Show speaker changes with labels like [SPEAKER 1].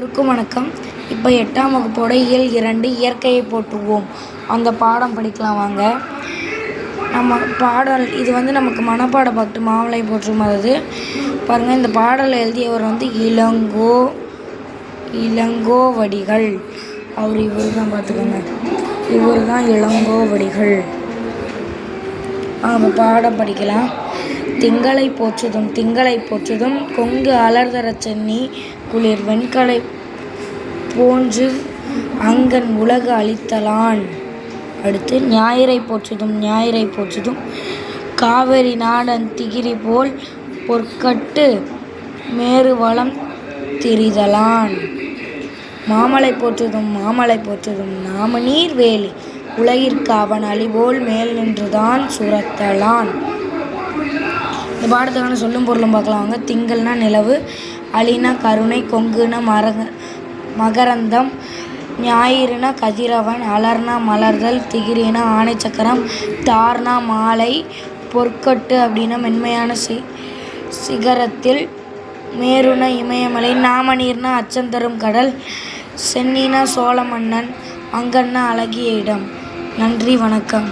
[SPEAKER 1] அனைவருக்கும் வணக்கம். இப்போ 8ஆம் வகுப்போட இயல் 2 இயற்கையை போற்றுவோம் அந்த பாடம் படிக்கலாம் வாங்க. நம்ம பாடல் இது நமக்கு மனப்பாட பாட்டு மாமலை போற்றும். அதாவது பாருங்கள், இந்த பாடலை எழுதியவர் இளங்கோவடிகள். இவர் தான் பார்த்துக்கோங்க, இவர் தான் இளங்கோவடிகள். நம்ம பாடம் படிக்கலாம். திங்களை போற்றுதும் கொங்கு அலர்தரச் சென்னி குளிர் வெண்கலை போன்று அங்கன் உலகு அளித்தலான். அடுத்து ஞாயிறை போற்றுதும் காவிரி நாடன் திகிரி போல் பொற்கட்டு மேரு வளம் திரிதலான். மாமலை போற்றுதும் நாமநீர் வேலி உலகிற்கு அவன் அழிபோல் மேல் நின்றுதான் சுரத்தலான். இந்த பாடத்துக்கான சொல்லும் பொருளும் பார்க்கலாம் வாங்க. திங்கள்னா நிலவு, அலினா கருணை, கொங்குனா மகரந்தம், ஞாயிறுனா கதிரவன், அலர்னா மலர்தல், திகிரினா ஆணை சக்கரம், தார்னா மாலை, பொற்கட்டு அப்படின்னா மென்மையான சிகரத்தில், மேருனா இமயமலை, நாமநீர்னா அச்சந்தரும் கடல், சென்னினா சோழ மன்னன், அங்கன்னா அழகிய இடம். நன்றி, வணக்கம்.